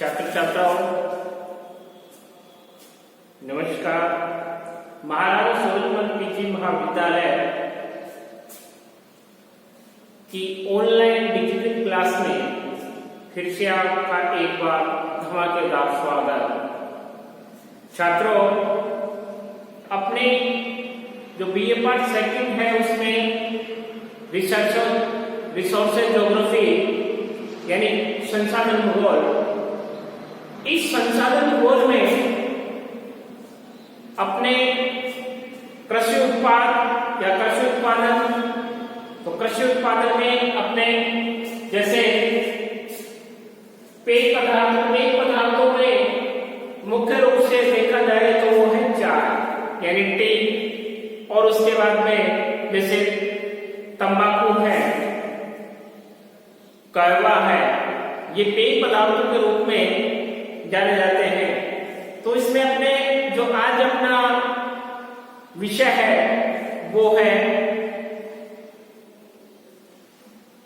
छात्र छात्राओं नमस्कार। महाराजा सूरजमल पीजी महाविद्यालय की ऑनलाइन डिजिटल क्लास में फिर से आपका एक बार धमाकेदार स्वागत। छात्रों, अपने जो बीए पार्ट सेकंड है उसमें रिसोर्सेज ज्योग्राफी यानी संसाधन भूगोल, इस संसाधन भूगोल में अपने कृषि उत्पाद या कृषि उत्पादन, तो कृषि उत्पादन में अपने जैसे पेय पदार्थों में मुख्य रूप से देखा जाए तो वो है चाय यानी टी, और उसके बाद में जैसे तंबाकू है, कहवा है, ये पेय पदार्थों के रूप में जाने जाते हैं। तो इसमें अपने जो आज अपना विषय है वो है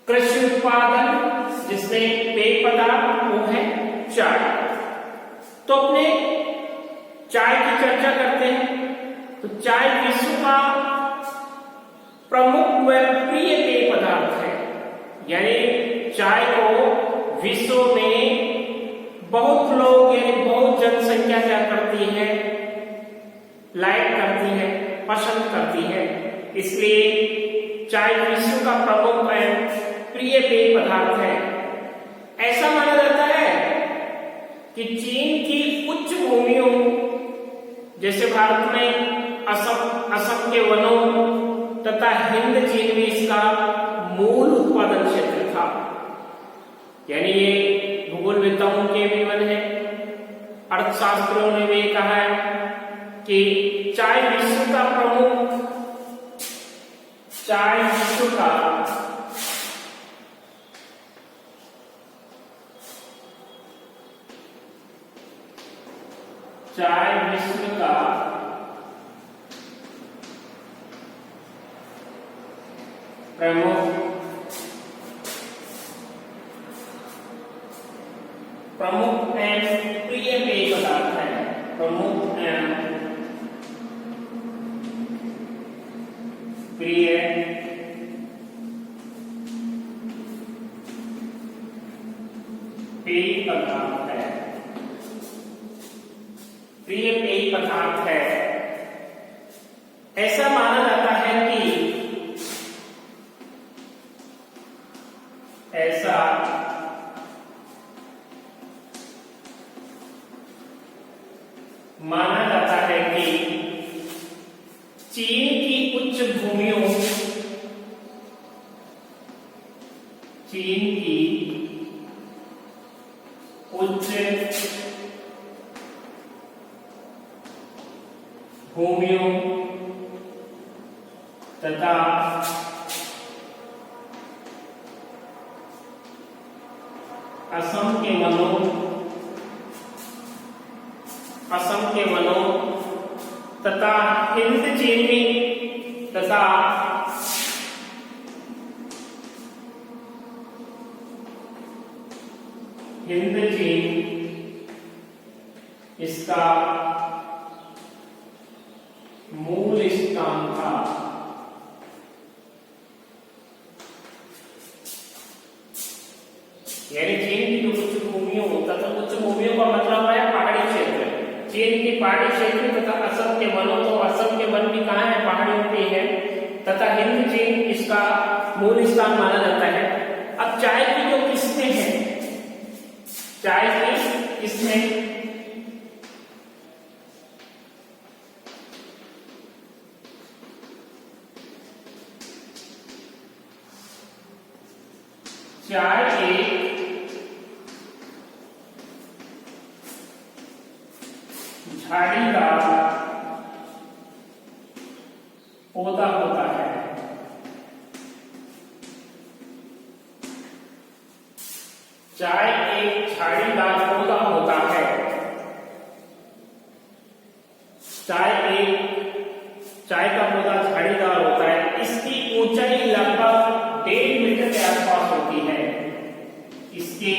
कृषि उत्पादन, जिसमें पेय पदार्थ वो है चाय। तो अपने चाय की चर्चा करते हैं। तो चाय विश्व का प्रमुख व प्रिय पेय पदार्थ है, यानी चाय को विश्व में बहुत लोग यानी बहुत जनसंख्या क्या करती है, लाइक करती है, पसंद करती है। इसलिए चाय विश्व का प्रमुख एवं प्रिय पेय पदार्थ है। ऐसा माना जाता है कि चीन की उच्च भूमियों जैसे भारत में असम के वनों तथा हिंद चीन में इसका मूल उत्पादन क्षेत्र था। यानी ये भूगोलविदों के भी मन है, अर्थशास्त्रियों ने भी कहा है कि चाय विश्व का प्रमुख एवं प्रिय पेय पदार्थ है। प्रमुख एवं प्रिय पेय पदार्थ है। प्रिय पेय पदार्थ है। ऐसा माना जाता है कि चीन की उच्च भूमियों तथा असम के वनों तथा हिंद चीनी तथा हिंद चीन इसका मूल स्थान था। यानी चीन की जो उच्च भूमियों तथा उच्च भूमियों का मतलब है पहाड़ी क्षेत्र। चीन की पहाड़ी क्षेत्र तथा असम के वनों, तो असम के वन भी कहाँ है, पहाड़ियों पे है, तथा हिंद चीन इसका मूल स्थान माना जाता है। अब चाय की जो किस्में हैं, चाय की किस्में चाय एक झाड़ीदार पौधा होता है। चाय एक झाड़ीदार पौधा होता है। चाय का पौधा झाड़ीदार होता है। इसकी ऊंचाई लगभग 1.5 मीटर के आसपास होती है। इसके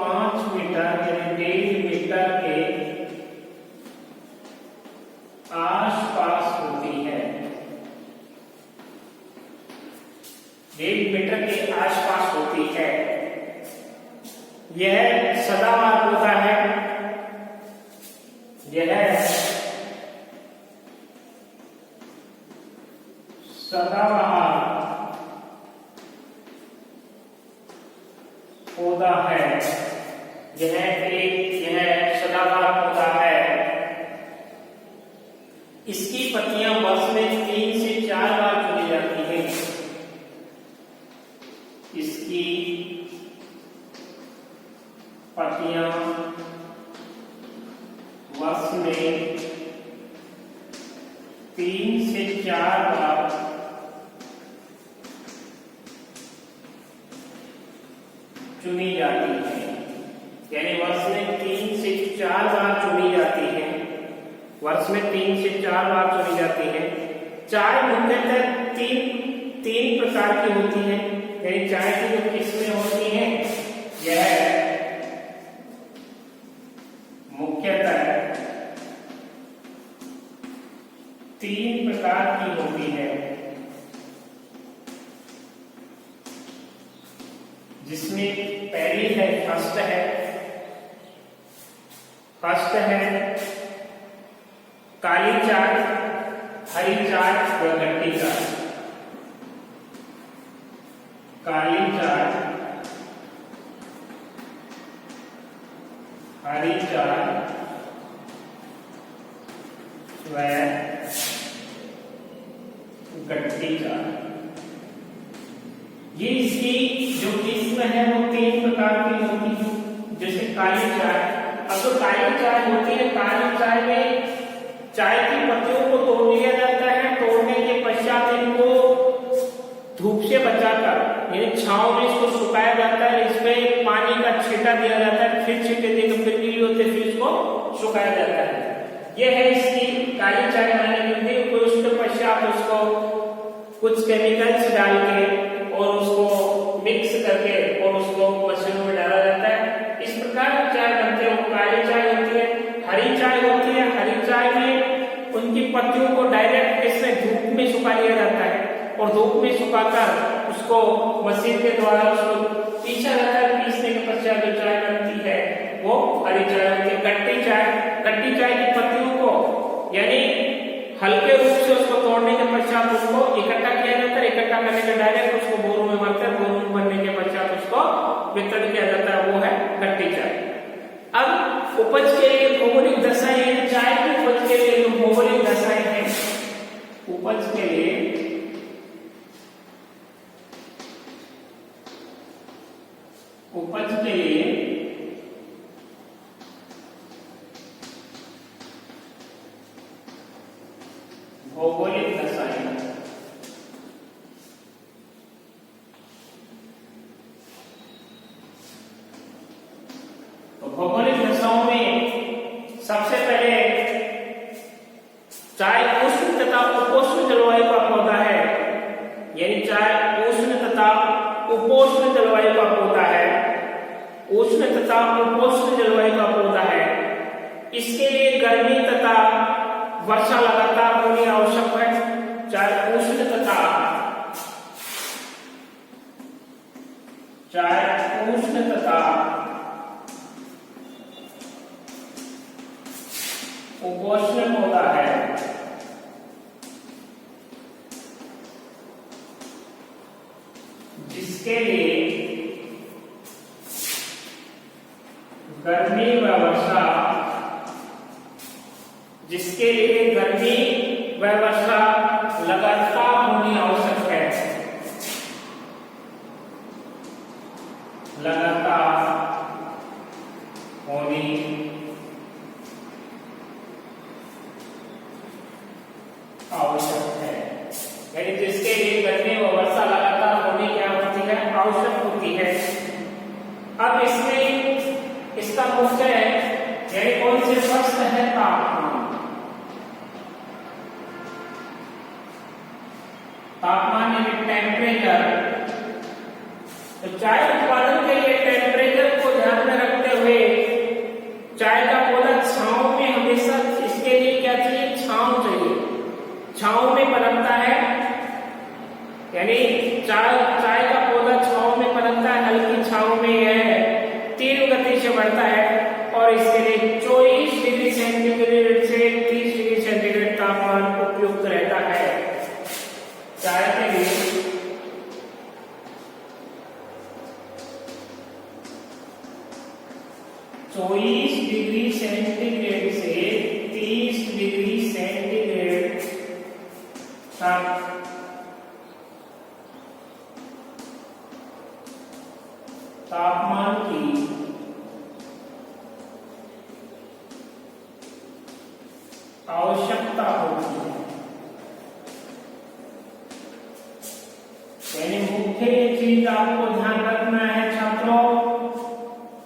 5 मीटर यानी 1.5 मीटर के आसपास होती है। 1.5 मीटर के आसपास होती है। यह सदाबहार पौधा है। यह सदाबहार पौधा है। यह सदाबहार पौधा है। इसकी पत्तियां वर्ष में 3 से 4 बार चुनी जाती है। इसकी पत्तियां वर्ष में 3 से 4 बार चुनी जाती है। यानी वर्ष में 3 से 4 बार चुनी जाती है। वर्ष में 3 से 4 बार चुनी जाती है। चाय मुख्यतः तीन प्रकार की होती है। यानी चाय की जो किस्में होती हैं यह मुख्यतः 3 प्रकार की होती है, जिसमें पहली है फर्स्ट है काली चाय, हरी चाय व गट्टी चाय। काली चाय, हरी चाय व गट्टी चाय। ये इसकी जो किस्म है वो 3 प्रकार की होती है। जैसे काली चाय, अब जो काली चाय होती है, काली चाय में चाय की पत्तियों को तोड़ लिया जाता है। तोड़ने के पश्चात इनको धूप से बचाकर यानी छांव में इसको सुखाया जाता है। इसमें पानी का छींटा दिया जाता है, फिर छींटे देकर फिर गीली होते फिर इसको सुखाया जाता है। यह है इसकी काली चाय बनाने की विधि। उसके पश्चात उसको कुछ केमिकल्स डाल के और उसको मिक्स करके और उसको मशीनों में डाला जाता है। इस प्रकार चाय बनती है। वो काली चाय होती है। हरी चाय होती है। हरी चाय में उनकी पत्तियों को डायरेक्ट इसमें धूप में सुखा लिया जाता है और धूप में सुखाकर उसको मशीन के द्वारा उसको पीसा जाता है। पीसने के पश्चात जो चाय बनती है वो हरी चाय होती है। गट्टी चाय की पत्तियों को यानी हल्के रूप से उसको तोड़ने के पश्चात उसको इकट्ठा किया जाता है। इकट्ठा करने के डायरेक्ट उसको बोरों में भरते हैं। बोरों में भरने के पश्चात उसको वितरण किया जाता है। वो है गट्टी चाय। अब उपज के लिए भौगोलिक दशाएं हैं। चाय की उपज के लिए जो भौगोलिक दशाएं हैं, उपज के लिए भौगोलिक दशाएं। तो भौगोलिक दशाओं में सबसे पहले चाय उष्ण तथा उपोष्ण जलवायु का पौधा है। यानी चाय उष्ण तथा उपोष्ण जलवायु का पौधा है। उष्ण तथा उपोष्ण जलवायु का पौधा है। इसके लिए गर्मी तथा वर्षा लगातार होनी आवश्यक है। चाहे उष्ण तथा उपोष्ण पौधा है। जिसके लिए गर्मी व वर्षा लगातार होनी आवश्यक है। लगातार होनी आवश्यक है। यानी जिसके लिए गर्मी व वर्षा लगातार होनी क्या होती है? आवश्यक होती है। अब इसमें इसका मुख्य यानी कौन से प्रश्न है? तापमान यानी टेम्परेचर। तो चाय उत्पादन के लिए टेम्परेचर को ध्यान में रखते बढ़ता है और इसके लिए 24 डिग्री सेंटीग्रेड से 30 डिग्री सेंटीग्रेड तापमान उपयुक्त रहता है। चाय के लिए 24 डिग्री सेंटीग्रेड से 30 डिग्री सेंटीग्रेड तक तापमान की आवश्यकता होती है। यानी मुख्य चीज आपको ध्यान रखना है छात्रों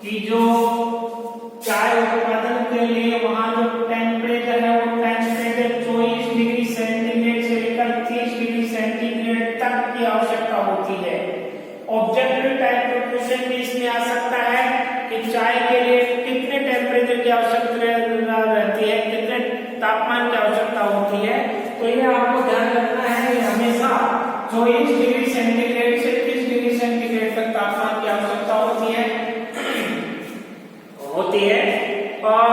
कि जो चाय उत्पादन के लिए वहां जो टेम्परेचर है वो टेम्परेचर 24 डिग्री सेंटीग्रेड से लेकर 30 डिग्री सेंटीग्रेड तक की आवश्यकता होती है। ऑब्जेक्टिव टाइप का क्वेश्चन भी इसमें आ सकता है कि चाय के लिए कितने टेम्परेचर की आवश्यकता रहती है, कितने तापमान की आवश्यकता होती है। तो ये आपको ध्यान रखना है कि हमेशा 24 डिग्री सेंटीग्रेड से 30 डिग्री सेंटीग्रेड तक तापमान की आवश्यकता होती है और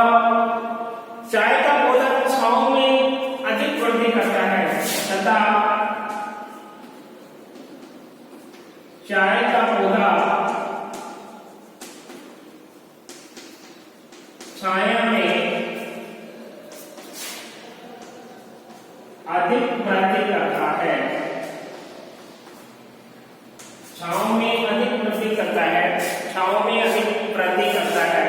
चाय का पौधा छांव में अधिक वृद्धि करता है तथा चाय का पौधा छाया में अधिक वृद्धि करता है। छांव में अधिक वृद्धि करता है, छांव में अधिक वृद्धि करता है।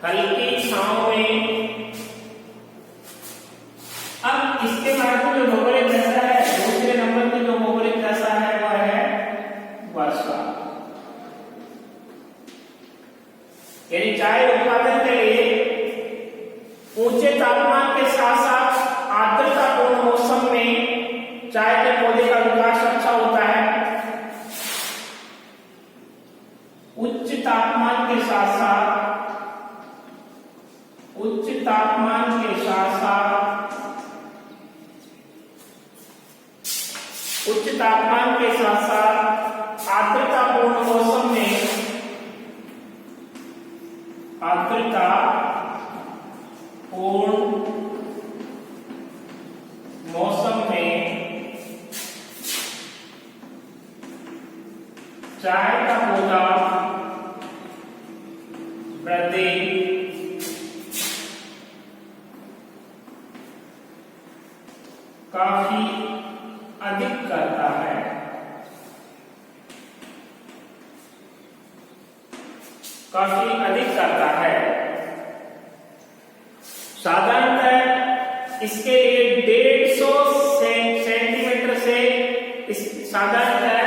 हल्की छांव में। अब इसके बाद में जो भौगोलिक दशा है, दूसरे नंबर की जो भौगोलिक दशा है वह है वर्षा। यानी चाय उत्पादन के लिए ऊंचे तापमान के साथ साथ आर्द्रतापूर्ण मौसम में चाय के पौधे का विकास अच्छा होता है। उच्च तापमान के साथ साथ आर्द्रतापूर्ण मौसम में चाय का पौधा वृद्धि काफी अधिक करता है। साधारणतः इसके लिए 150 सेंटीमीटर से साधारणतः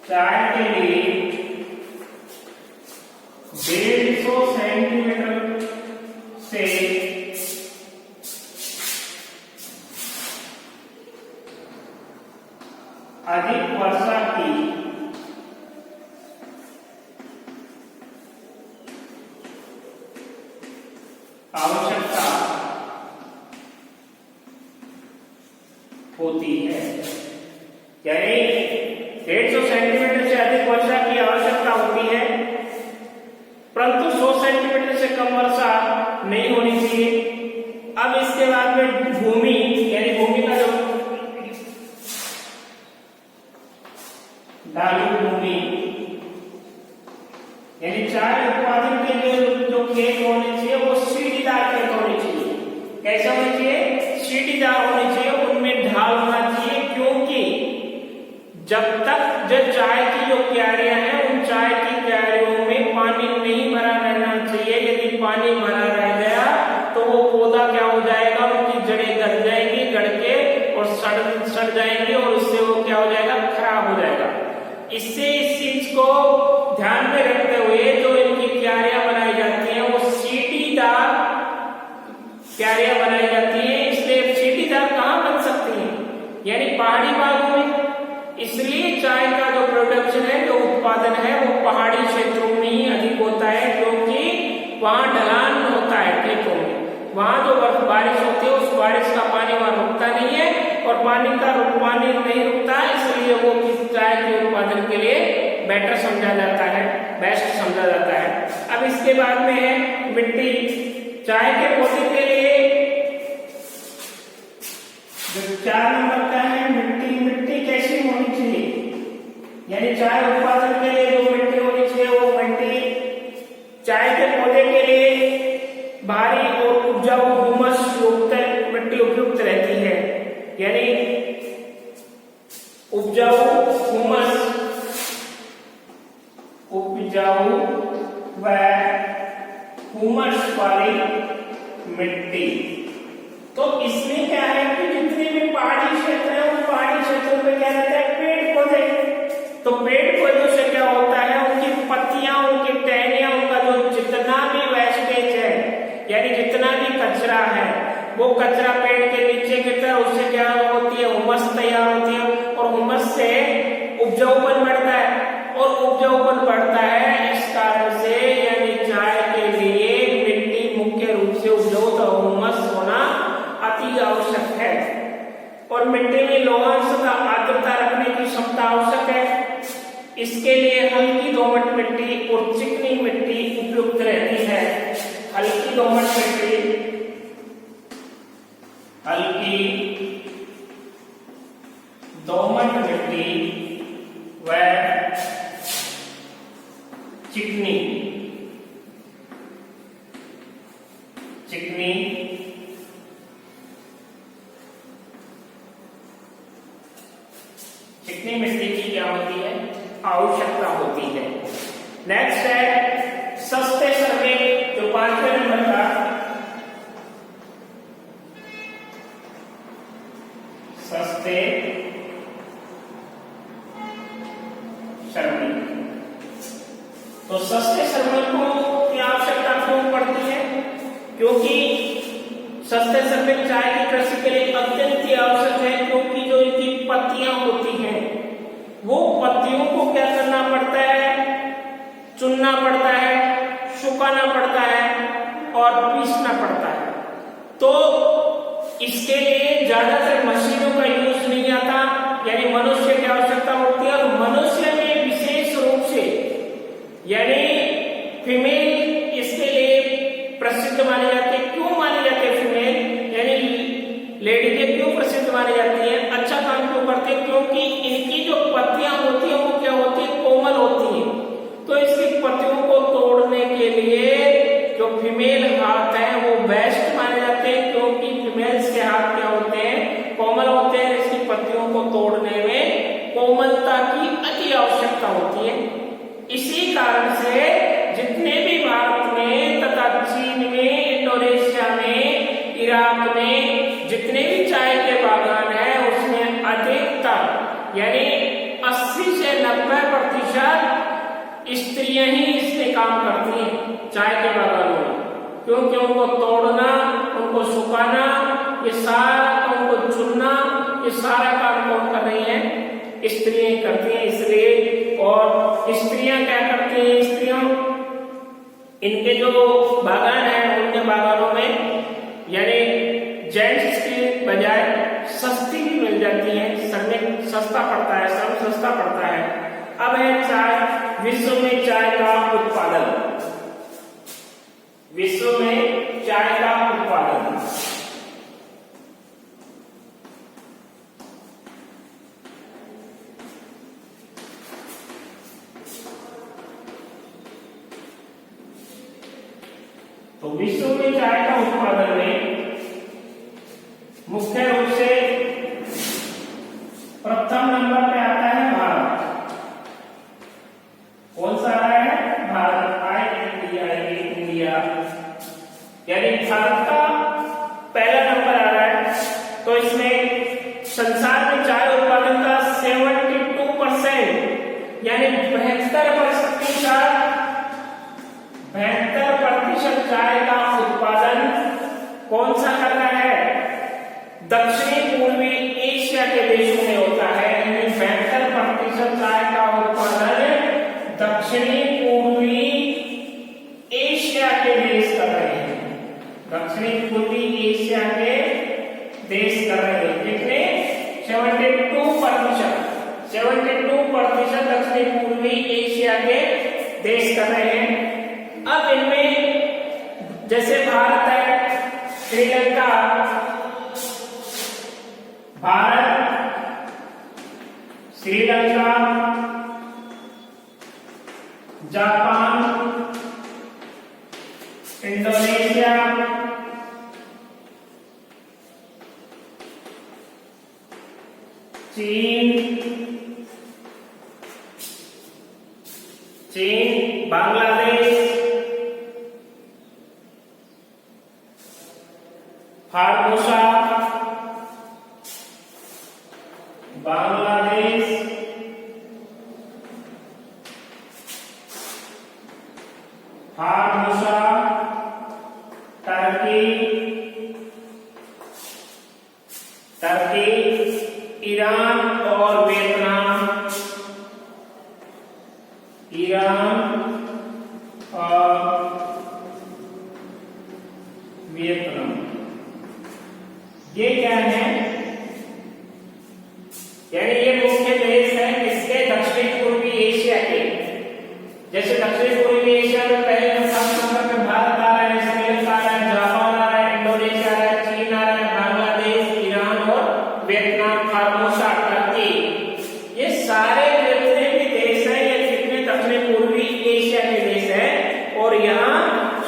चाय के लिए 150 सेंटीमीटर से अधिक वर्षा की आवश्यकता होती है। यानी 150 सेंटीमीटर से अधिक वर्षा की आवश्यकता होती है, परंतु 100 सेंटीमीटर से कम वर्षा नहीं होनी चाहिए। अब इसके बाद में भूमि, यानी भूमि का जो ढालू भूमि, यानी चाय उत्पादन के लिए जो खेत होने चाहिए वो सीढ़ीदार खेत होने चाहिए। कैसे होने चाहिए? सीढ़ीदार होने चाहिए, उनमें ढाल होना चाहिए, क्योंकि जब तक जो चाय की जो क्यारियां हैं उन चाय की क्यारियों में पानी नहीं भरा रहना चाहिए। यदि पानी भरा रह गया तो वो पौधा क्या हो जाएगा, उनकी जड़ें गल जाएंगी, गड़ के और सड़ जाएंगी और उससे वो क्या हो जाएगा, खराब हो जाएगा। इससे इस चीज को ध्यान में रखते हुए जो इनकी क्यारियां बनाई जाती हैं वो सीढ़ीदार क्यारियां बनाई जाती हैं। इसलिए सीढ़ीदार कहां बन सकती हैं? यानी पहाड़ी भागों में। इसलिए चाय का जो प्रोडक्शन है, जो उत्पादन है वो पहाड़ी क्षेत्रों में ही अधिक होता है, क्योंकि वहां ढलान होता है खेतों में, वहां जो बारिश होती है उस बारिश का पानी वहां रुकता नहीं है और पानी नहीं रुकता, इसलिए वो चाय के उत्पादन के लिए बेटर समझा जाता है, बेस्ट समझा जाता है। अब इसके बाद में है मिट्टी। चाय के पौधे के लिए जो 4 नंबर का है मिट्टी कैसी होनी चाहिए, यानी चाय उत्पादन के लिए जो मिट्टी होनी चाहिए वो मिट्टी चाय के पौधे के लिए भारी और उपजाऊ हुमस युक्त मिट्टी उपयुक्त रहती है, यानी उपजाऊ व हुमस वाली मिट्टी। तो इसमें क्या है कि जितने भी पहाड़ी क्षेत्र है उन पहाड़ी क्षेत्रों में क्या रहता है, पेड़ पौधे। तो पेड़ पौधों से क्या होता है, उनकी पत्तियां, उनकी टहनियां, उनका जो जितना भी वेस्टेज है, यानी जितना भी कचरा है, वो कचरा पेड़ के नीचे गिरता है, उससे क्या होती है, हुमस तैयार होती है और हुमस से उपजाऊपन बढ़ता है और उपजाऊपन बढ़ता है। इस कारण से यानी चाय के लिए मिट्टी मुख्य रूप से उपजाऊ और हुमस होना अति आवश्यक है और मिट्टी में लवणांश तथा आर्द्रता रखने की क्षमता आवश्यक है। इसके लिए हल्की दोमट मिट्टी और चिकनी मिट्टी उपयुक्त रहती है। हल्की दोमट मिट्टी व चिकनी मिट्टी की क्या होती है, आवश्यकता होती है। नेक्स्ट है सस्ते श्रमिक, जो 5वें नंबर का सस्ते श्रमिक। तो सस्ते श्रमिकों की आवश्यकता क्यों पड़ती है, क्योंकि सस्ते श्रमिक चाय की कृषि के लिए अत्यंत ही आवश्यक है, क्योंकि जो इनकी पत्तियां होती हैं वो पत्तियों को क्या करना पड़ता है, चुनना पड़ता है, सुखाना पड़ता है और पीसना पड़ता है। तो इसके लिए ज्यादातर मशीनों का यूज नहीं आता, यानी मनुष्य की आवश्यकता होती है और मनुष्य में विशेष रूप से यानी फीमेल इसके लिए प्रसिद्ध मानी जाती है। क्यों मानी जाती है फीमेल, यानी लेडी के क्यों प्रसिद्ध मानी जाती है, अच्छा काम क्यों करती है, क्योंकि इनकी जो पत्तियां होती है वो क्या होती है, कोमल होती है। तो इसकी पत्तियों को तोड़ने के लिए जो फीमेल हाथ है वो बेस्ट माने जाते हैं, क्योंकि फीमेल्स के हाथ क्या होते हैं, कोमल होते हैं। इसकी पत्तियों को तोड़ने में कोमलता की अति आवश्यकता होती है। इसी कारण से जितने भी भारत में तथा चीन में, इंडोनेशिया में, इराक में जितने भी चाय के बागान है उसमें अधिकतर यानी 80 से 90% स्त्रियां ही इसमें काम करती हैं चाय के बागानों में, क्योंकि उनको तोड़ना, उनको सुखाना, ये सारा, उनको चुनना, ये सारा काम कौन कर रही है, स्त्रियां करती हैं। इसलिए और स्त्रियां क्या करती हैं, स्त्रियों इनके जो बागान है उनके बागानों में यानी जेंट्स की बजाय सस्ती भी मिल जाती है, श्रमिक सस्ता पड़ता है, श्रम सस्ता पड़ता है। अब है चाय, विश्व में चाय का उत्पादन। विश्व में चाय का उत्पादन तो विश्व में चाय का उत्पादन में मुख्य रूप से प्रथम नंबर पे आता है भारत। कौन सा आ रहा है, भारत। इंडिया यानी भारत का पहला नंबर आ रहा है। तो इसमें संसार में चाय उत्पादन का 72% यानी 72% चाय का उत्पादन कौन सा कर रहा है, दक्षिणी पूर्वी एशिया के देशों में होता है। यानी 72% चाय का उत्पादन दक्षिणी पूर्वी एशिया के दक्षिणी पूर्वी एशिया के देश कर रहे हैं। कितने? 72%। 72% दक्षिणी पूर्वी एशिया के देश कर रहे हैं। अब इनमें जैसे भारत है, श्रीलंका, भारत, श्रीलंका, जापान, इंडोनेशिया, चीन, Bangladesh, Formosa, Bangladesh, Formosa, Turkey, Iran और वियतनाम, ये क्या है? यानी ये मुख्य देश है इसके दक्षिण पूर्वी एशिया के। जैसे दक्षिण पूर्वी एशिया में पहले नंबर पे भारत आ रहा है, श्रीलंका आ रहा है, जापान आ रहा है, इंडोनेशिया आ रहा है, चीन आ रहा है, बांग्लादेश, ईरान और वियतनाम, फार्मोसा, टर्की, ये सारे जितने भी देश हैं ये कितने दक्षिण पूर्वी एशिया के देश हैं। और यहाँ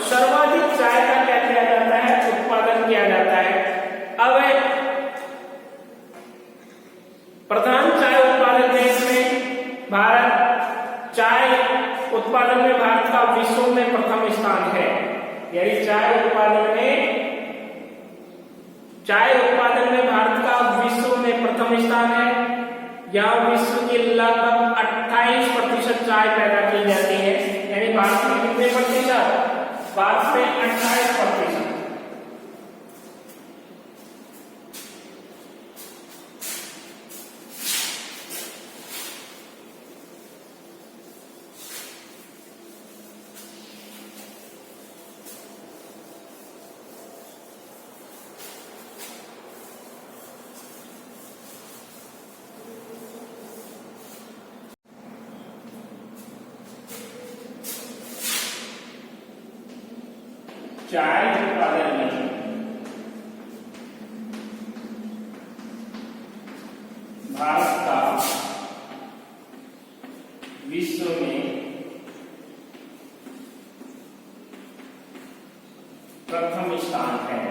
सर्वाधिक चाय का क्या किया जाता है? उत्पादन किया जाता है। अब प्रधान चाय उत्पादक देश में भारत, चाय उत्पादन में भारत का विश्व में प्रथम स्थान है। यानी चाय उत्पादन में भारत का विश्व में प्रथम स्थान है। यहाँ विश्व की लगभग 28% चाय पैदा की जाती है। यानी भारत में कितने प्रतिशत? भारत में 28%। चाय उत्पादन में भारत का विश्व में प्रथम स्थान है,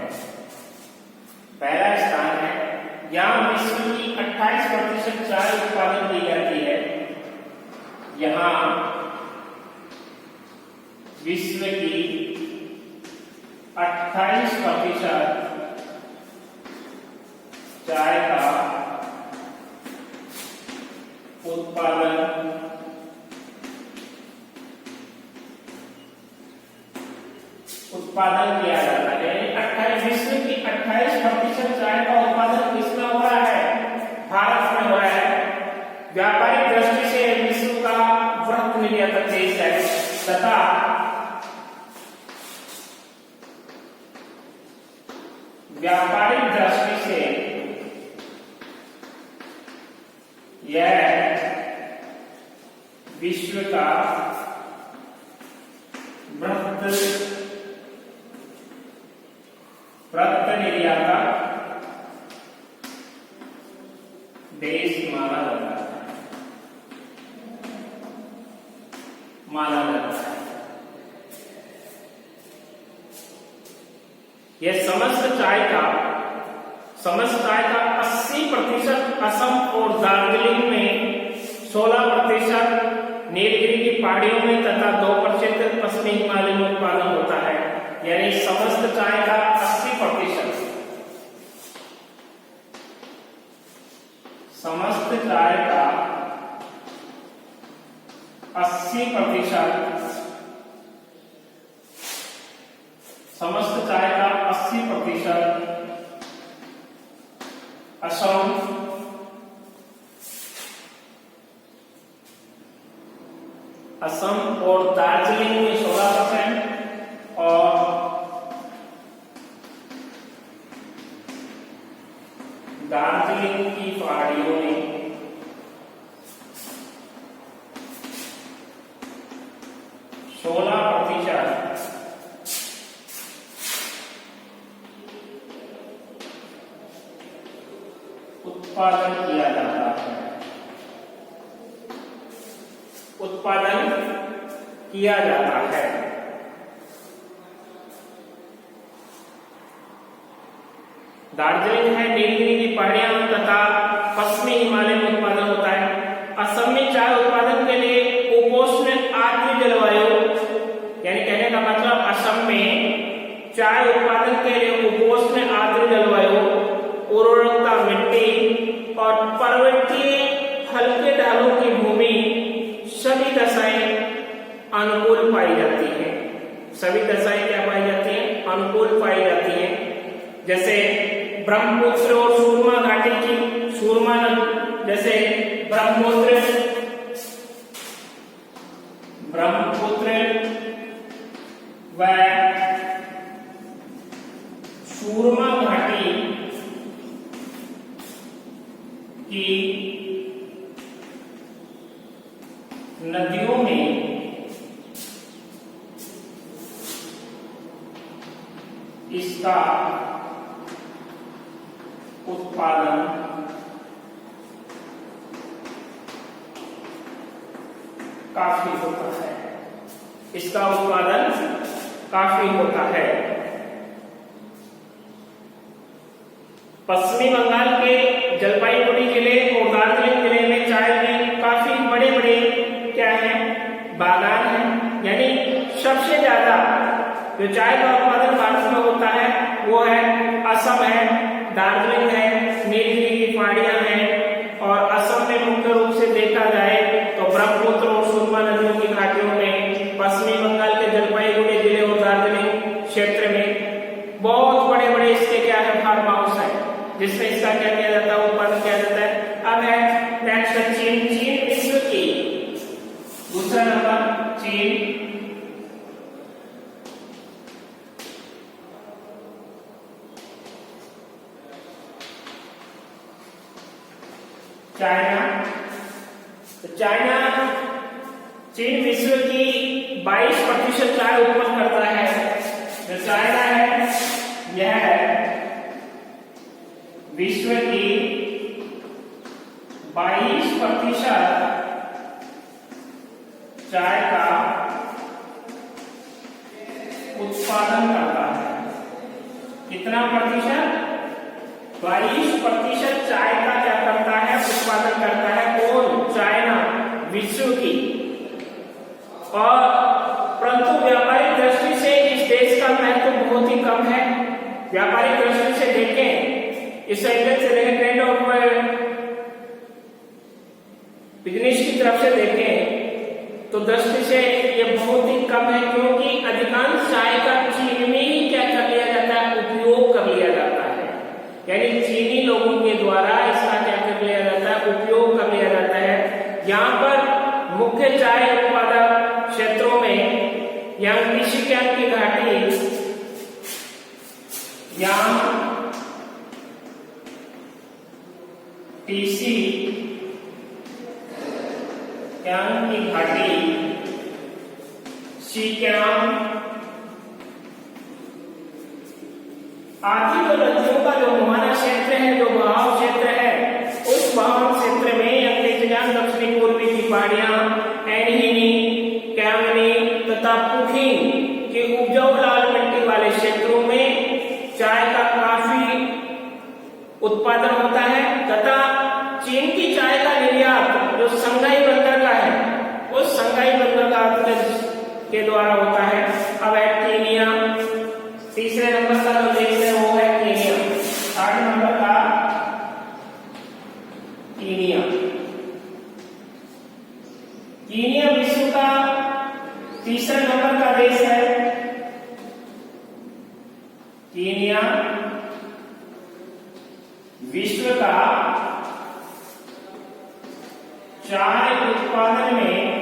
पहला स्थान है। यहाँ विश्व की 28% चाय उत्पादन की जाती है। यहाँ विश्व की 28% चाय का उत्पादन किया जाता है। 28 विश्व की 28% चाय का उत्पादन किसमें हो रहा है? भारत में हो रहा है। व्यापारिक दृष्टि से विश्व का वृहत निर्यातक देश है तथा व्यापारिक दृष्टि से यह विश्व का वृहत निर्यातक देश माना जाता है। यह समस्त चाय का 80% असम और दार्जिलिंग में, 16% नीलगिरी की पहाड़ियों में तथा 2% पश्चिमी हिमालय में उत्पादन होता है। यानी समस्त चाय का 80%, समस्त चाय का 80%, समस्त चाय का 80% असम और दार्जिलिंग में 16% और दार्जिलिंग की पहाड़ियों में 16% उत्पादन किया जाता है। उत्पादन किया जाता है। दार्जिलिंग है नीलगिरी की पहाड़ियां तथा पश्चिमी हिमालय में उत्पादन होता है। असम में चाय उत्पादन के लिए उपोष्ण आर्द्र जलवायु, यानी कहने का मतलब असम में चाय उत्पादन के लिए उपोष्ण आर्द्र जलवायु, उर्वरकता मिट्टी और पर्वतीय हल्के ढालों की भूमि सभी दशाएं अनुकूल पाई जाती है। सभी दशाएं क्या पाई जाती हैं? अनुकूल पाई जाती हैं। जैसे ब्रह्मपुत्र और सूरमा घाटी की सूरमा जैसे ब्रह्मपुत्र व सूरमा घाटी की नदियों में इसका उत्पादन काफी होता है। इसका उत्पादन काफी होता है। पश्चिमी बंगाल के जलपाईगुड़ी जिले और दार्जिलिंग जिले में चाय के काफी बड़े बड़े क्या है? बागान है। यानी सबसे ज्यादा जो चाय का उत्पादन भारत में होता है वो है असम है, दार्जिलिंग है, नीलगिरी की पहाड़ियां हैं। और असम में मुख्य रूप से देखा जाए तो ब्रह्मपुत्र और सूरमा नदियों की घाटियों में, पश्चिमी बंगाल के जलपाईगुड़ी जिले और दार्जिलिंग क्षेत्र में बहुत बड़े बड़े इसके क्या है? फार्म हाउस है, जिसमें इसका क्या किया जाता है? उत्पादन किया जाता है। अब है नेक्स्ट चीन। चीन विश्व की दूसरा नंबर चीन। चाइना। तो चाइना, चीन विश्व की 22% चाय उत्पन्न करता है। जो चाइना है यह विश्व की 22% चाय का उत्पादन करता है। कितना प्रतिशत? 22% चाय का क्या करता है? उत्पादन करता है। कौन? चाइना, विश्व की। और परंतु व्यापारिक दृष्टि से इस देश का महत्व बहुत ही कम है। व्यापारिक दृष्टि से देखें, इस एंगल से देखें, ट्रेंड ऑफ बिजनेस की तरफ से देखें तो दृष्टि से ये बहुत ही कम है, क्योंकि अधिकांश चाय का चीन में ही क्या कर लिया जाता है? उपयोग कर लिया जाता है। यानी चीनी लोगों के द्वारा इसका क्या कर लिया जाता है? उपयोग कर लिया जाता है। यहाँ पर मुख्य चाय उत्पादक क्षेत्रों में यांगत्से की घाटी, टीसी यांग की घाटी, सिक्किम आदि जो नदियों का जो मुहाना क्षेत्र है, जो बहाव क्षेत्र है, उस बहाव क्षेत्र में अंग्रेजगान दक्षिणी पूर्वी की पहाड़ियां, एनहिनी, कैमनी तथा पुखिन के उपजाऊ लाल मिट्टी वाले क्षेत्रों में चाय का काफी उत्पादन होता है। तथा चीन की चाय का निर्यात जो संघाई बंदर का है, उस संघाई बंदरगाह के द्वारा होता है। अब है केनिया। तीसरे नंबर का जो देश है वो है केनिया। 8 नंबर का केनिया। केनिया विश्व का तीसरे नंबर का देश है। केनिया विश्व का चाय उत्पादन में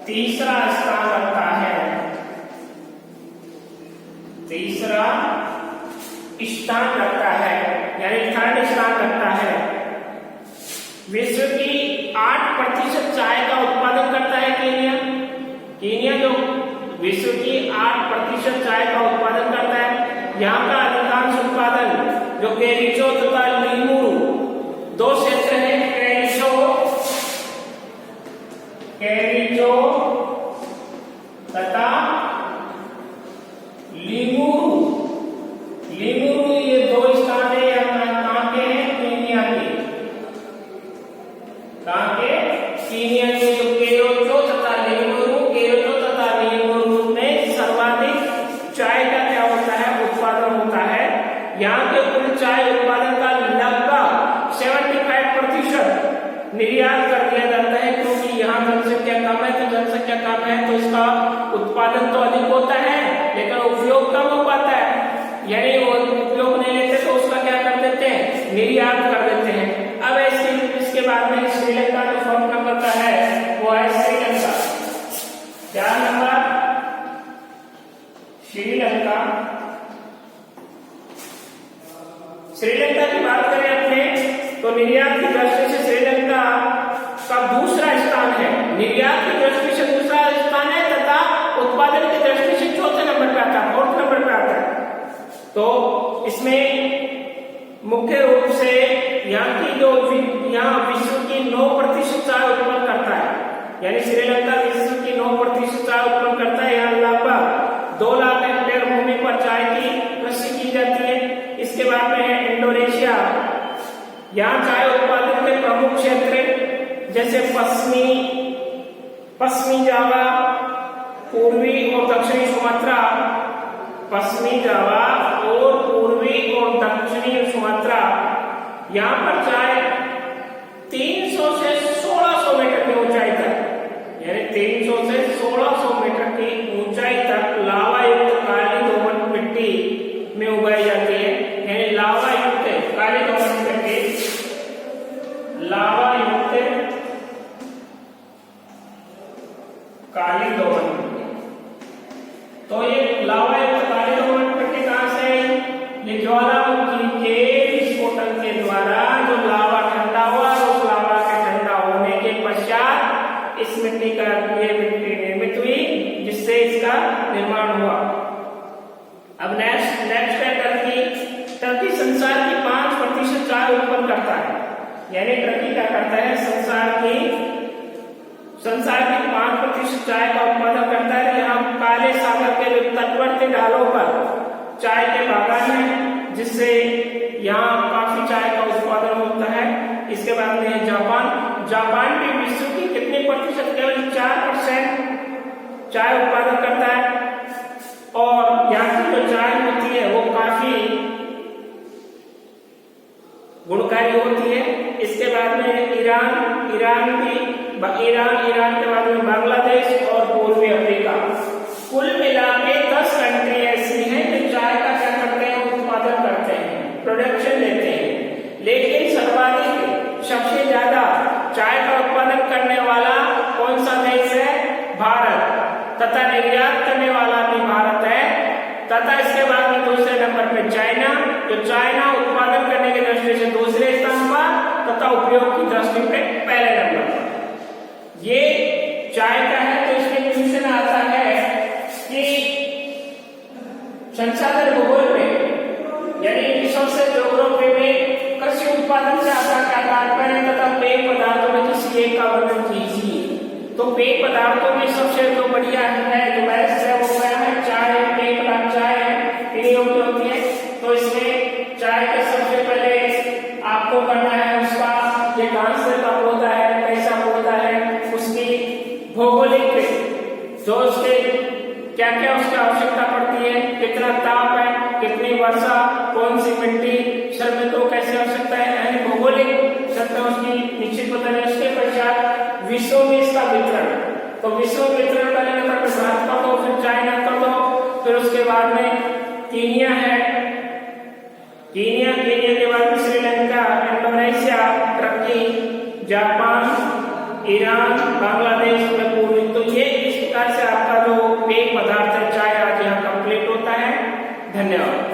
तीसरा स्थान रखता है। तीसरा स्थान रखता है, यानी थर्ड स्थान रखता है। विश्व की 8% चाय का उत्पादन करता है केन्या। केन्या जो विश्व की 8% चाय का उत्पादन करता है। यहाँ का अधिकांश उत्पादन जो केरिचो तथा लीमुरू दो क्षेत्र है, केरिचो तथा लीमुरू ये दो स्थान है कहाँ के हैं, केन्या के। कहाँ के, केन्या के। जो केरिचो तथा लीमुरू में सर्वाधिक चाय का क्या होता है, उत्पादन होता है। यहाँ के कुल चाय उत्पादन का लगभग 75% निर्यात कर दिया जाता है, क्योंकि यहाँ जनसंख्या कम है। तो जनसंख्या कम है तो इसका उत्पादन तो अधिक होता है, लेकिन उपयोग कम हो पाता है, यानी वो उपयोग नहीं लेते तो उसका क्या कर देते हैं, निर्यात कर देते हैं। अब इसके बाद में श्रीलंका जो फोर्थ नंबर का है वो है श्रीलंका। क्या नंबर, श्रीलंका। श्रीलंका की बात करें अपने तो निर्यात की दृष्टि से श्रीलंका का दूसरा स्थान है। निर्यात की दृष्टि से दूसरा स्थान है तथा उत्पादन की दृष्टि से चौथे नंबर पे आता है, फोर्थ नंबर पे आता है। तो इसमें मुख्य रूप से यहाँ विश्व की 9% चाय उत्पन्न करता है, यानी श्रीलंका विश्व की 9% चाय उत्पन्न करता है। यहाँ लगभग 2 लाख हेक्टेयर भूमि पर चाय की कृषि की जाती है। इसके बाद में है इंडोनेशिया। यहाँ चाय उत्पादन के प्रमुख क्षेत्र जैसे पश्चिमी जावा, पूर्वी और दक्षिणी सुमात्रा, पश्चिमी जावा और पूर्वी और दक्षिणी सुमात्रा। यहाँ पर चाय 300 से 1600 मीटर की ऊंचाई तक, यानी 300 से 1600 मीटर की ऊंचाई तक लावा युक्त काली दोमट मिट्टी में उगाई जाती है। यानी लावा युक्त काली दोमट मिट्टी, लावा युक्त काली दोमट मिट्टी। तो ये लावा युक्त काली दोमट मिट्टी कहां से आई, ये ज्वालामुखी के विस्फोटन के द्वारा जो लावा ठंडा हुआ, उस लावा के ठंडा होने के पश्चात इस मिट्टी का ये मिट्टी निर्मित हुई, जिससे इसका निर्माण हुआ। अब नेक्स्ट है टर्की। टर्की संसार की 5% चाय उत्पन्न करता है, यानी टर्की क्या करता है, संसार की 5% चाय का उत्पादन करता है। यहाँ काले सागर के तटवर्ती ढालों पर चाय के बागान है, जिससे यहाँ काफी चाय का उत्पादन होता है। इसके बाद में है जापान भी विश्व की कितने प्रतिशत, केवल 4% चाय उत्पादन करता है, और यहाँ की जो चाय होती है वो काफी गुणकारी होती है। इसके बाद में ईरान के बाद में बांग्लादेश और पूर्वी अफ्रीका। कुल मिला के 10 कंट्री ऐसी हैं जो चाय का क्या करते हैं, उत्पादन करते हैं, प्रोडक्शन लेते हैं। लेकिन सर्वाधिक सबसे ज्यादा चाय का उत्पादन करने वाला कौन सा देश है, भारत, तथा निर्यात करने वाला भी भारत है। तथा इसके बाद में दूसरे नंबर पे चाइना, जो चाइना उत्पादन करने की दृष्टि से दूसरे स्थान पर तथा उपयोग की दृष्टि पे पहले नंबर पर। ये चाय का है। तो इसमें क्वेश्चन आता है कि संसाधन भूगोल में, यानी रिसोर्स ज्योग्राफी में कृषि उत्पादन से आपका क्या तात्पर्य तथा पेय पदार्थों में किसी एक का वर्णन कीजिए। तो पेय पदार्थों में सबसे जो बढ़िया है, जो बेस्ट है, वो क्या है, चाय। पेय पदार्थ चाय है, पीने योग्य होती है। तो इसमें चाय के सबसे पहले आपको करना है उसका ये कहां से का पौधा है, कैसा पौधा है, उसकी भौगोलिक जो उसके क्या क्या उसकी आवश्यकता पड़ती है, कितना ताप है, कितनी वर्षा, कौन सी मिट्टी, श्रमिकों को कैसी आवश्यकता है, यानी भौगोलिक सत्ता उसकी निश्चित होता है। उसके पश्चात विश्व में इसका वितरण, तो विश्व वितरण पहले नंबर पर भारत कर दो, फिर चाइना कर दो, फिर उसके बाद में कीनिया है, कीनिया के बाद में Sri Lanka, Indonesia, Turkey, Japan, Iran, Bangladesh में पूर्वी। तो ये इस प्रकार से आपका जो पेय पदार्थ है चाय आज यहाँ कंप्लीट होता है। धन्यवाद।